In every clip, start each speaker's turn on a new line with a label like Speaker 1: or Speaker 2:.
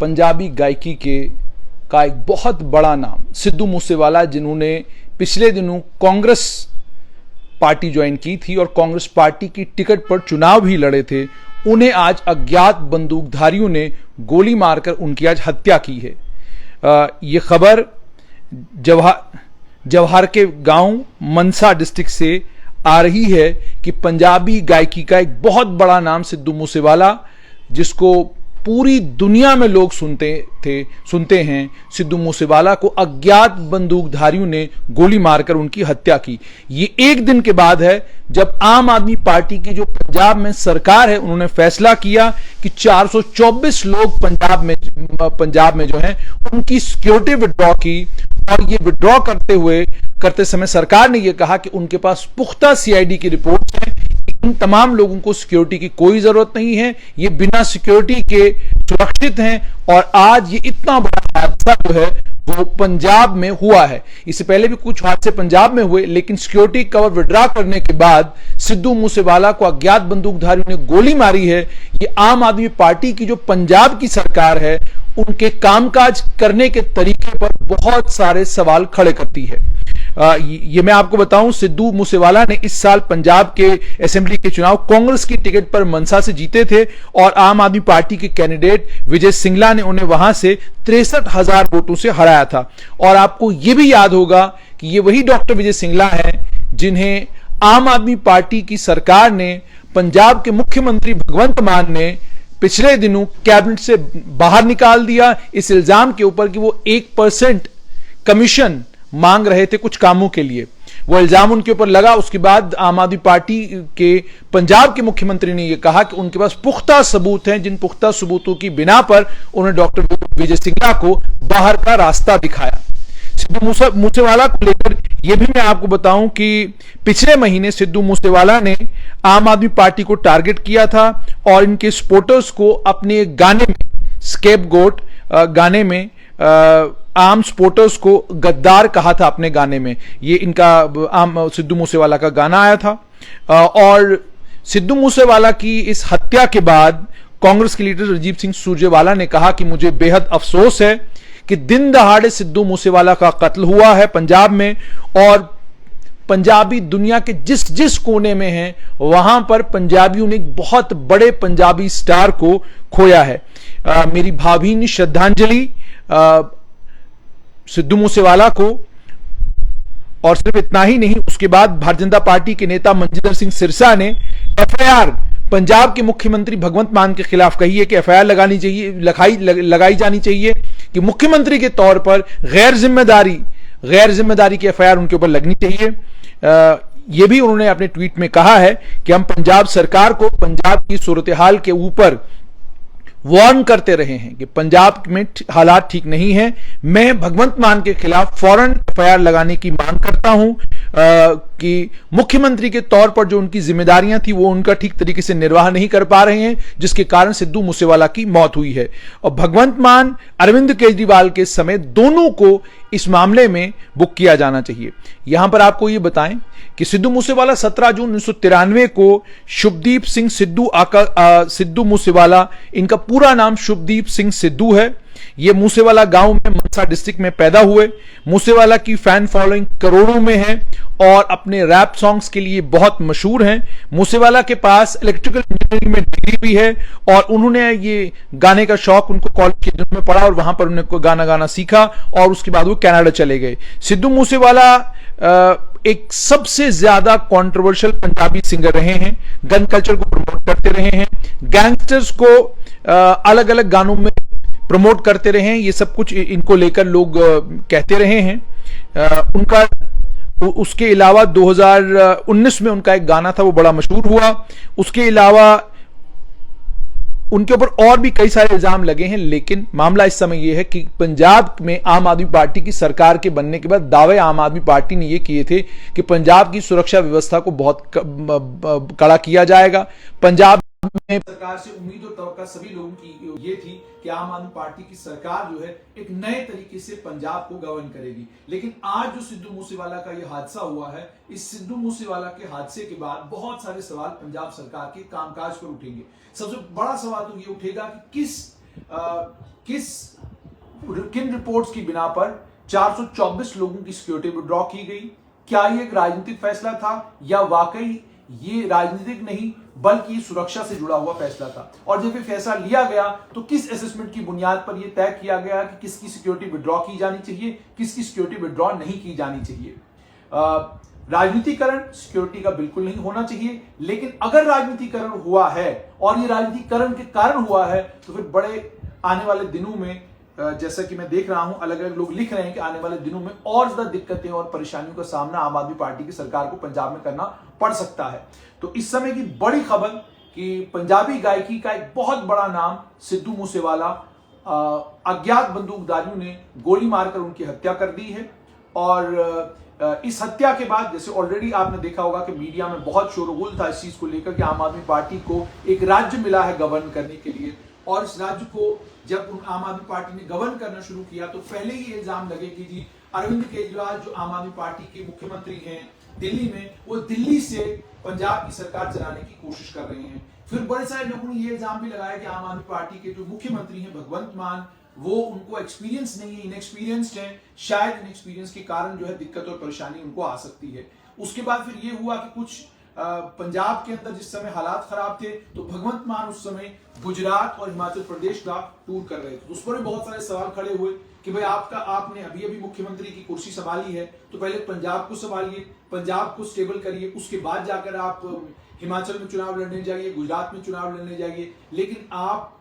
Speaker 1: पंजाबी गायकी का एक बहुत बड़ा नाम सिद्धू मूसेवाला, जिन्होंने पिछले दिनों कांग्रेस पार्टी ज्वाइन की थी और कांग्रेस पार्टी की टिकट पर चुनाव भी लड़े थे, उन्हें आज अज्ञात बंदूकधारियों ने गोली मारकर उनकी आज हत्या की है। ये खबर जवाहर के गांव मनसा डिस्ट्रिक्ट से आ रही है कि पंजाबी गायकी का एक बहुत बड़ा नाम सिद्धू मूसेवाला, जिसको पूरी दुनिया में लोग सुनते हैं, सिद्धू मूसेवाला को अज्ञात बंदूकधारियों ने गोली मारकर उनकी हत्या की। ये एक दिन के बाद है जब आम आदमी पार्टी की जो पंजाब में सरकार है, उन्होंने फैसला किया कि 424 लोग पंजाब में जो है उनकी सिक्योरिटी विड्रॉ की, और ये विड्रॉ करते समय सरकार ने यह कहा कि उनके पास पुख्ता सीआईडी की रिपोर्ट है, इन तमाम लोगों को सिक्योरिटी की कोई जरूरत नहीं है, ये बिना सिक्योरिटी के सुरक्षित हैं। और आज ये इतना बड़ा हादसा जो है वो पंजाब में हुआ है। इससे पहले भी कुछ हादसे पंजाब में हुए, लेकिन सिक्योरिटी कवर विड्रॉ करने के बाद सिद्धू मूसेवाला को अज्ञात बंदूकधारियों ने गोली मारी है। ये आम आदमी पार्टी की जो पंजाब की सरकार है, उनके कामकाज करने के तरीके पर बहुत सारे सवाल खड़े करती है। ये मैं आपको बताऊं, सिद्धू मूसेवाला ने इस साल पंजाब के असेंबली के चुनाव कांग्रेस की टिकट पर मनसा से जीते थे और आम आदमी पार्टी के कैंडिडेट विजय सिंगला ने उन्हें वहां से 63,000 वोटों से हराया था। और आपको यह भी याद होगा कि ये वही डॉक्टर विजय सिंगला हैं जिन्हें आम आदमी पार्टी की सरकार ने, पंजाब के मुख्यमंत्री भगवंत मान ने पिछले दिनों कैबिनेट से बाहर निकाल दिया इस इल्जाम के ऊपर कि वो 1% कमीशन मांग रहे थे कुछ कामों के लिए। वो इल्जाम उनके ऊपर लगा। उसके बाद आम आदमी पार्टी के पंजाब के मुख्यमंत्री ने यह कहा कि उनके पास पुख्ता सबूत हैं, जिन पुख्ता सबूतों की बिना पर उन्होंने डॉक्टर विजय सिंगला को बाहर का रास्ता दिखाया। सिद्धू मूसेवाला को लेकर यह भी मैं आपको बताऊं कि पिछले महीने सिद्धू मूसेवाला ने आम आदमी पार्टी को टारगेट किया था और इनके सपोर्टर्स को अपने गाने में, स्केपगोट गाने में, आम सपोर्टर्स को गद्दार कहा था अपने गाने में। ये इनका सिद्धू मूसेवाला का गाना आया था। और सिद्धू मूसेवाला की इस हत्या के बाद कांग्रेस के लीडर रणजीत सिंह सुरजेवाला ने कहा कि मुझे बेहद अफसोस है कि दिन दहाड़े सिद्धू मूसेवाला का कत्ल हुआ है पंजाब में, और पंजाबी दुनिया के जिस जिस कोने में हैं वहां पर पंजाबियों ने एक बहुत बड़े पंजाबी स्टार को खोया है। मेरी भावभीनी श्रद्धांजलि सिद्धू मूसेवाला को। और सिर्फ इतना ही नहीं, उसके बाद भारतीय जनता पार्टी के नेता मनजिंदर सिंह सिरसा ने एफआईआर पंजाब के मुख्यमंत्री भगवंत मान के खिलाफ कही है कि एफआईआर लगाई जानी चाहिए कि मुख्यमंत्री के तौर पर गैर जिम्मेदारी की एफआईआर उनके ऊपर लगनी चाहिए। यह भी उन्होंने अपने ट्वीट में कहा है कि हम पंजाब सरकार को पंजाब की सूरत हाल के ऊपर वार्न करते रहे हैं कि पंजाब में हालात ठीक नहीं है। मैं भगवंत मान के खिलाफ फौरन एफआईआर लगाने की मांग करता हूं कि मुख्यमंत्री के तौर पर जो उनकी जिम्मेदारियां थी वो उनका ठीक तरीके से निर्वाह नहीं कर पा रहे हैं, जिसके कारण सिद्धू मूसेवाला की मौत हुई है। और भगवंत मान, अरविंद केजरीवाल के समेत दोनों को इस मामले में बुक किया जाना चाहिए। यहां पर आपको यह बताएं कि सिद्धू मूसेवाला 17 जून 1993 को शुभदीप सिंह सिद्धू मूसेवाला, इनका पूरा नाम शुभदीप सिंह सिद्धू है। ये मूसेवाला गांव में मनसा डिस्ट्रिक्ट में पैदा हुए। मूसेवाला की फैन फॉलोइंग करोड़ों में है और अपने रैप सॉन्ग्स के लिए बहुत मशहूर हैं। मूसेवाला के पास इलेक्ट्रिकल इंजीनियरिंग में डिग्री भी है और उन्होंने ये गाने का शौक उनको कॉलेज के दिनों में पड़ा और वहां पर उन्होंने गाना सीखा और उसके बाद वो कनाडा चले गए। सिद्धू मूसेवाला एक सबसे ज्यादा कंट्रोवर्शियल पंजाबी सिंगर रहे हैं, गन कल्चर को प्रमोट करते रहे हैं, गैंगस्टर्स को अलग अलग गानों में प्रमोट करते रहे हैं। ये सब कुछ इनको लेकर लोग कहते रहे हैं। उनका उसके अलावा 2019 में उनका एक गाना था, वो बड़ा मशहूर हुआ। उसके अलावा उनके ऊपर और भी कई सारे इल्जाम लगे हैं, लेकिन मामला इस समय यह है कि पंजाब में आम आदमी पार्टी की सरकार के बनने के बाद दावे आम आदमी पार्टी ने यह किए थे कि पंजाब की सुरक्षा व्यवस्था को बहुत कड़ा किया जाएगा। पंजाब में सरकार से उम्मीद और तवक्का सभी लोगों की ये थी कि आम आदमी पार्टी की सरकार जो है एक नए तरीके से पंजाब को गवर्न करेगी। लेकिन आज जो सिद्धू मूसेवाला का ये हादसा हुआ है, इस सिद्धू मूसेवाला के हादसे के बाद बहुत सारे सवाल पंजाब सरकार के कामकाज पर उठेंगे। सबसे बड़ा सवाल तो ये उठेगा कि किस किन रिपोर्ट्स की बिना पर 424 लोगों की सिक्योरिटी विड्रॉ की गई? क्या ये एक राजनीतिक फैसला था या वाकई ये राजनीतिक नहीं बल्कि सुरक्षा से जुड़ा हुआ फैसला था? और जब ये फैसला लिया गया तो किस असेसमेंट की बुनियाद पर यह तय किया गया कि किसकी सिक्योरिटी विड्रॉ की जानी चाहिए, किसकी सिक्योरिटी विड्रॉ नहीं की जानी चाहिए? राजनीतिकरण सिक्योरिटी का बिल्कुल नहीं होना चाहिए, लेकिन अगर राजनीतिकरण हुआ है और ये राजनीतिकरण के कारण हुआ है तो फिर बड़े आने वाले दिनों में, जैसा कि मैं देख रहा हूं अलग अलग लोग लिख रहे हैं कि आने वाले दिनों में और ज्यादा दिक्कतें और परेशानियों का सामना आम आदमी पार्टी की सरकार को पंजाब में करना पड़ सकता है। तो इस समय की बड़ी खबर कि पंजाबी गायकी का एक बहुत बड़ा नाम सिद्धू मूसेवाला, अज्ञात बंदूकधारियों ने गोली मारकर उनकी हत्या कर दी है। और इस हत्या के बाद जैसे ऑलरेडी आपने देखा होगा कि मीडिया में बहुत शोरगुल था इस चीज को लेकर कि आम आदमी पार्टी को एक राज्य मिला है गवर्न करने के लिए, और इस राज्य को जब आम आदमी पार्टी ने गवर्न करना शुरू किया तो पहले ही इल्जाम लगे कि जी अरविंद केजरीवाल जो आम आदमी पार्टी के मुख्यमंत्री हैं दिल्ली में, वो दिल्ली से पंजाब की सरकार चलाने की कोशिश कर रहे हैं। फिर बड़े सारे लोगों ने ये इल्जाम भी लगाया कि आम आदमी पार्टी के जो मुख्यमंत्री हैं भगवंत मान, वो उनको एक्सपीरियंस नहीं है, इनएक्सपीरियंस्ड है, शायद इनएक्सपीरियंस के कारण जो है दिक्कत और परेशानी उनको आ सकती है। उसके बाद फिर ये हुआ कि कुछ पंजाब के अंदर जिस समय हालात खराब थे तो भगवंत मान उस समय गुजरात और हिमाचल प्रदेश का टूर कर रहे थे। तो उस पर भी बहुत सारे सवाल खड़े हुए कि भाई आपने अभी अभी मुख्यमंत्री की कुर्सी संभाली है तो पहले पंजाब को संभालिए, पंजाब को स्टेबल करिए, उसके बाद जाकर आप हिमाचल में चुनाव लड़ने जाइए, गुजरात में चुनाव लड़ने जाइए। लेकिन आप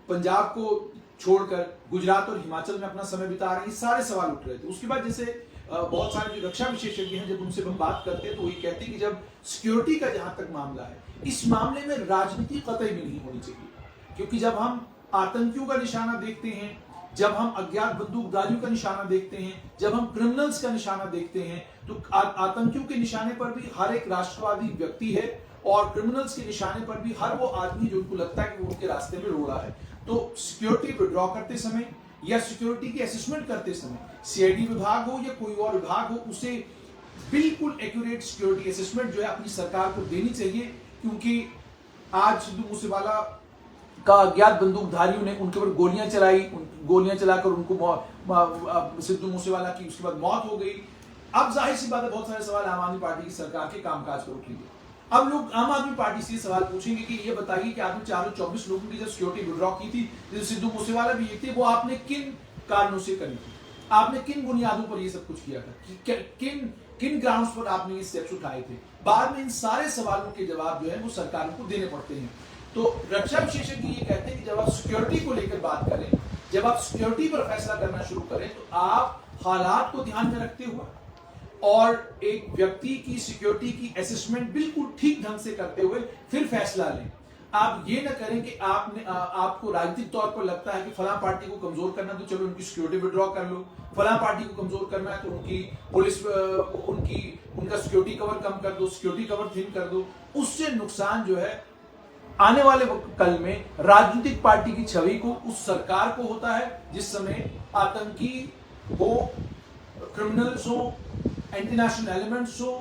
Speaker 1: पंजाब को छोड़कर गुजरात और हिमाचल में अपना समय बिता रहे हैं, सारे सवाल उठ रहे थे। उसके बाद जैसे बहुत सारे जो रक्षा विशेषज्ञ हैं जब उनसे हम बात करते हैं तो वो ये कहते हैं कि जब सिक्योरिटी का जहां तक मामला है, इस मामले में राजनीति कतई भी नहीं होनी चाहिए, क्योंकि जब हम आतंकियों का निशाना देखते हैं, जब हम अज्ञात बंदूकधारियों का निशाना देखते हैं, जब हम क्रिमिनल्स का निशाना देखते हैं, तो आतंकियों के निशाने पर भी हर एक राष्ट्रवादी व्यक्ति है और क्रिमिनल्स के निशाने पर भी हर वो आदमी जो उनको लगता है कि वो उनके रास्ते में रोड़ा है। तो सिक्योरिटी विड्रॉ करते समय या सिक्योरिटी की असेसमेंट करते समय सीआईडी विभाग हो या कोई और विभाग हो, उसे बिल्कुल एक्यूरेट सिक्योरिटी असेसमेंट जो है अपनी सरकार को देनी चाहिए, क्योंकि आज सिद्धू मूसेवाला का अज्ञात बंदूकधारियों ने उनके ऊपर गोलियां चलाकर उनको सिद्धू मूसेवाला की उसके बाद मौत हो गई। अब जाहिर सी बात है बहुत सारे सवाल आम आदमी पार्टी की सरकार के कामकाज पर उठेंगे। अब लोग आम आदमी पार्टी से सवाल पूछेंगे कि ये बताइए कि आपने 424 लोगों की जब सिक्योरिटी विड्रॉ की थी, जैसे सिद्धू मूसेवाला भी ये थे, वो आपने किन कारणों से करी थी, आपने किन बुनियादों पर ये सब कुछ किया था, किन ग्राउंड्स पर आपने ये स्टेप्स उठाए थे? बाद में इन सारे सवालों के जवाब जो है वो सरकारों को देने पड़ते हैं। तो रक्षा विशेषज्ञ ये कहते हैं कि जब आप सिक्योरिटी को लेकर बात करें, जब आप सिक्योरिटी पर फैसला करना शुरू करें तो आप हालात को ध्यान में रखते हुए और एक व्यक्ति की सिक्योरिटी की असेसमेंट बिल्कुल ठीक ढंग से करते हुए फिर फैसला लें। आप ये ना करें कि आपको राजनीतिक तौर पर लगता है कि फला पार्टी को कमजोर करना तो चलो उनकी सिक्योरिटी विड्रॉ कर लो, फला पार्टी को कमजोर करना है तो उनकी पुलिस उनका सिक्योरिटी कवर कम कर दो, सिक्योरिटी कवर थिन कर दो। उससे नुकसान जो है आने वाले कल में राजनीतिक पार्टी की छवि को, उस सरकार को होता है जिस समय आतंकी हो, क्रिमिनल्स हो, एंटी नेशनल एलिमेंट्स हो,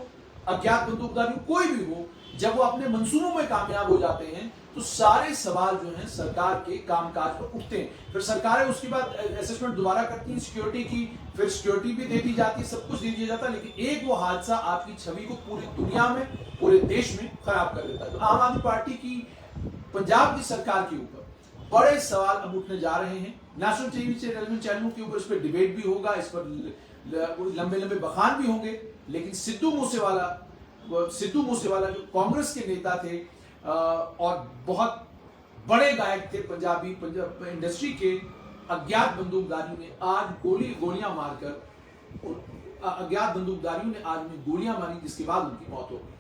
Speaker 1: अज्ञात बंदूकधारी कोई भी हो, जब वो अपने मंसूबों में कामयाब हो जाते हैं तो सारे सवाल जो हैं सरकार के कामकाज पर उठते हैं। फिर सरकारें उसके बाद असेसमेंट दोबारा करती हैं सिक्योरिटी की, फिर सिक्योरिटी भी दे दी जाती है, सब कुछ दे दिया जाता है, लेकिन एक वो हादसा आपकी छवि को पूरी दुनिया में, पूरे देश में खराब कर देता है। तो आम आदमी पार्टी की पंजाब की सरकार के ऊपर बड़े सवाल अब उठने जा रहे हैं। नेशनल टीवी चैनलों के ऊपर इस पर डिबेट भी होगा, इस पर लंबे लंबे बखान भी होंगे, लेकिन सिद्धू मूसेवाला जो कांग्रेस के नेता थे और बहुत बड़े गायक थे पंजाब इंडस्ट्री के, अज्ञात बंदूकधारियों ने आज गोलियां मारकर, अज्ञात बंदूकधारियों ने आज गोलियां मारी जिसके बाद उनकी मौत हो गई।